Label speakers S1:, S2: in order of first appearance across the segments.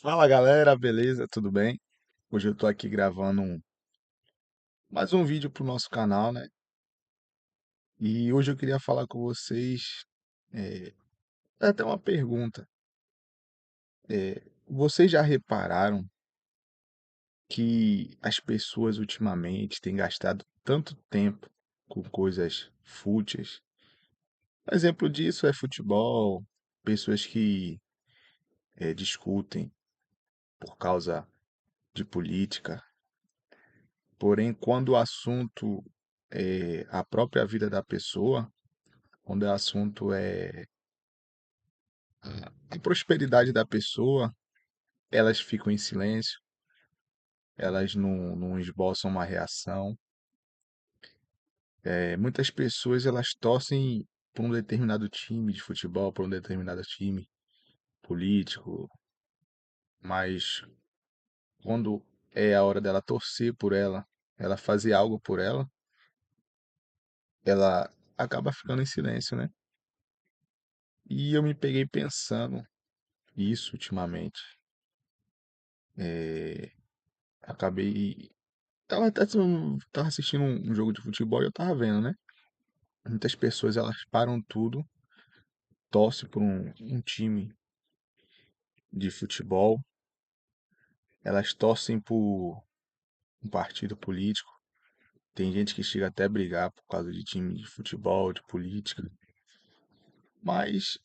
S1: Fala galera, beleza? Tudo bem? Hoje eu tô aqui gravando mais um vídeo pro nosso canal, né? E hoje eu queria falar com vocês, até uma pergunta. Vocês já repararam que as pessoas ultimamente têm gastado tanto tempo com coisas fúteis? Exemplo disso é futebol, pessoas que discutem por causa de política. Porém, quando o assunto é a própria vida da pessoa, quando o assunto é a prosperidade da pessoa, elas ficam em silêncio, elas não esboçam uma reação. Muitas pessoas elas torcem por um determinado time de futebol, por um determinado time político, mas quando é a hora dela torcer por ela, ela fazer algo por ela acaba ficando em silêncio, né? E eu me peguei pensando isso ultimamente. Acabei. Tava assistindo um jogo de futebol e eu tava vendo, né? Muitas pessoas elas param tudo, torcem por um time de futebol, elas torcem por um partido político. Tem gente que chega até a brigar por causa de time de futebol, de política. Mas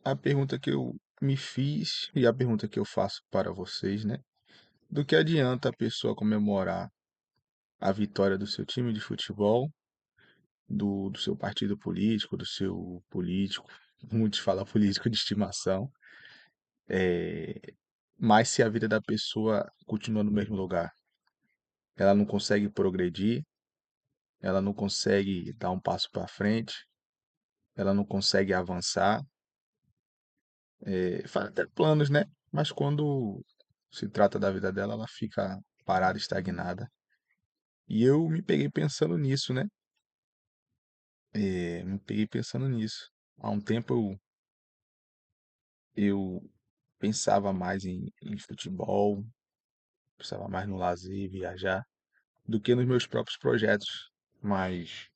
S1: a pergunta que eu me fiz e a pergunta que eu faço para vocês, né? Do que adianta a pessoa comemorar a vitória do seu time de futebol, do seu partido político, do seu político, muitos falam político de estimação, mas se a vida da pessoa continua no mesmo lugar, ela não consegue progredir, ela não consegue dar um passo para frente, ela não consegue avançar, faz até planos, né? Mas quando se trata da vida dela, ela fica parada, estagnada. E eu me peguei pensando nisso, né? Me peguei pensando nisso. Há um tempo eu pensava mais em futebol, pensava mais no lazer, viajar, do que nos meus próprios projetos. Mas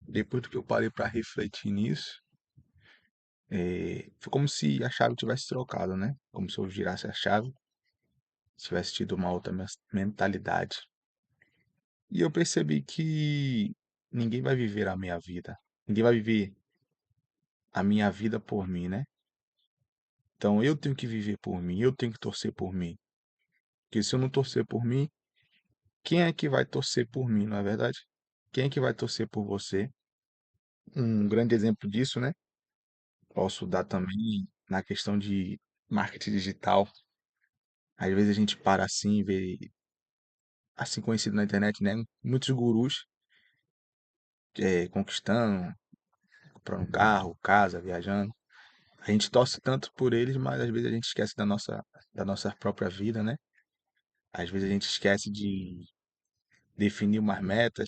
S1: depois do que eu parei para refletir nisso, foi como se a chave tivesse trocado, né? Como se eu girasse a chave, tivesse tido uma outra mentalidade. E eu percebi que ninguém vai viver a minha vida. Ninguém vai viver a minha vida por mim, né? Então eu tenho que viver por mim, eu tenho que torcer por mim. Porque se eu não torcer por mim, quem é que vai torcer por mim, não é verdade? Quem é que vai torcer por você? Um grande exemplo disso, né? Posso dar também na questão de marketing digital. Às vezes a gente para assim e vê, assim conhecido na internet, né? Muitos gurus conquistando, comprando carro, casa, viajando. A gente torce tanto por eles, mas às vezes a gente esquece da nossa própria vida, né? Às vezes a gente esquece de definir umas metas,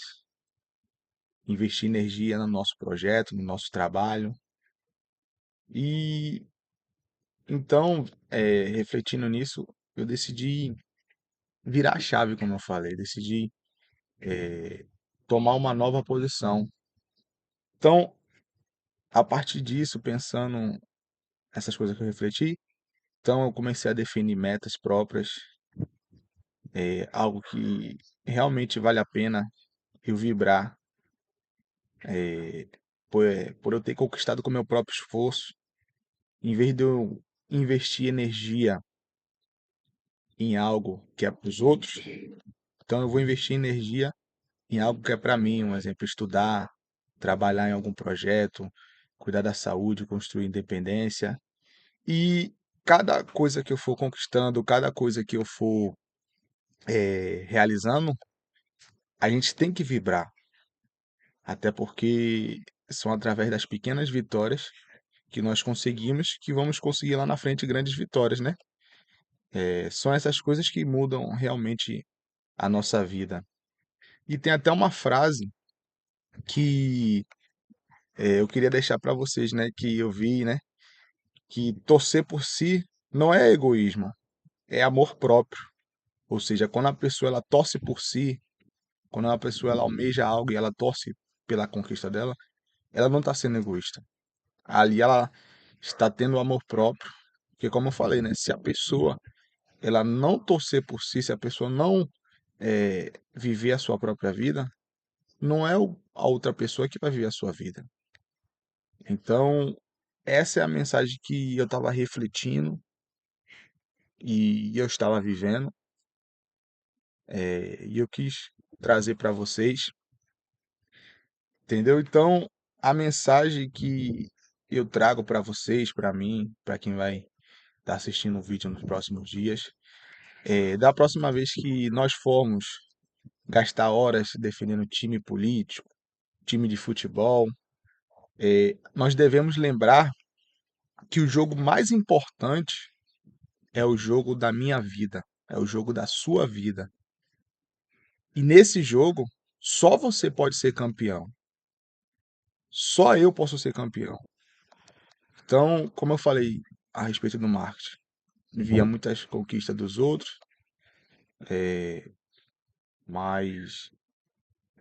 S1: investir energia no nosso projeto, no nosso trabalho. E então, refletindo nisso, eu decidi virar a chave, como eu falei, decidi tomar uma nova posição. Então, a partir disso, pensando essas coisas que eu refleti, então eu comecei a definir metas próprias, algo que realmente vale a pena eu vibrar, por eu ter conquistado com meu próprio esforço, em vez de eu investir energia em algo que é para os outros, então eu vou investir energia em algo que é para mim, um exemplo, estudar, trabalhar em algum projeto, cuidar da saúde, construir independência. E cada coisa que eu for conquistando, cada coisa que eu for realizando, a gente tem que vibrar, até porque são através das pequenas vitórias que nós conseguimos que vamos conseguir lá na frente grandes vitórias, né? São essas coisas que mudam realmente a nossa vida. E tem até uma frase que eu queria deixar para vocês, né? Que eu vi, né? Que torcer por si não é egoísmo, é amor próprio. Ou seja, quando a pessoa ela torce por si, quando a pessoa ela almeja algo e ela torce pela conquista dela, ela não está sendo egoísta. Ali ela está tendo amor próprio, porque como eu falei, né? Se a pessoa ela não torcer por si, se a pessoa não viver a sua própria vida, não é a outra pessoa que vai viver a sua vida. Então, essa é a mensagem que eu estava refletindo e eu estava vivendo, e eu quis trazer para vocês, entendeu? Então, a mensagem que eu trago para vocês, para mim, para quem vai estar assistindo o vídeo nos próximos dias, da próxima vez que nós formos gastar horas defendendo time político, time de futebol, nós devemos lembrar que o jogo mais importante é o jogo da minha vida, é o jogo da sua vida. E nesse jogo, só você pode ser campeão. Só eu posso ser campeão. Então, como eu falei a respeito do marketing, via muitas conquistas dos outros, mas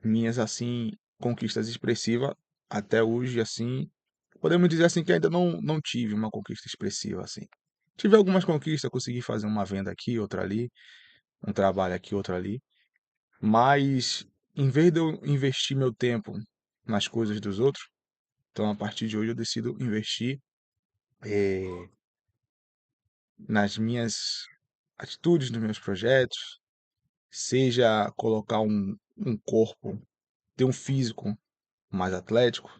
S1: minhas assim conquistas expressivas até hoje assim, podemos dizer assim que ainda não tive uma conquista expressiva assim. Tive algumas conquistas, consegui fazer uma venda aqui, outra ali, um trabalho aqui, outro ali, mas em vez de eu investir meu tempo nas coisas dos outros, então a partir de hoje eu decido investir eh, nas minhas atitudes, nos meus projetos, seja colocar um corpo, ter um físico mais atlético,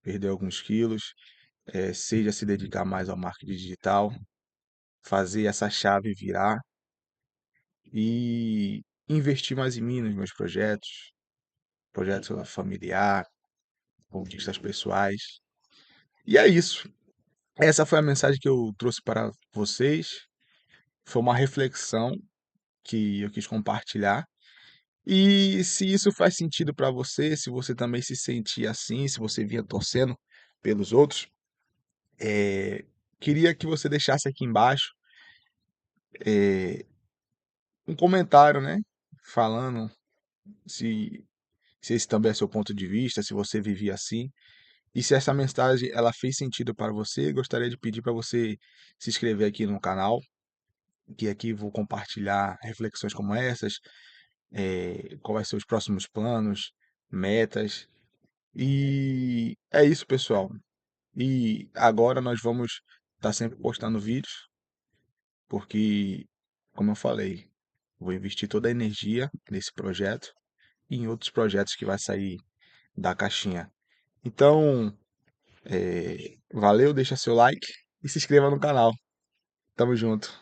S1: perder alguns quilos, seja se dedicar mais ao marketing digital, fazer essa chave virar e investir mais em mim, nos meus projetos, projeto familiar, conquistas pessoais. E é isso. Essa foi a mensagem que eu trouxe para vocês. Foi uma reflexão que eu quis compartilhar. E se isso faz sentido para você, se você também se sentia assim, se você vinha torcendo pelos outros, queria que você deixasse aqui embaixo um comentário, né? Falando se, se esse também é seu ponto de vista, se você vivia assim. E se essa mensagem ela fez sentido para você, gostaria de pedir para você se inscrever aqui no canal, que aqui vou compartilhar reflexões como essas, quais vão ser os próximos planos, metas. E é isso, pessoal. E agora nós vamos estar sempre postando vídeos, porque, como eu falei, vou investir toda a energia nesse projeto e em outros projetos que vai sair da caixinha. Então, valeu, deixa seu like e se inscreva no canal. Tamo junto.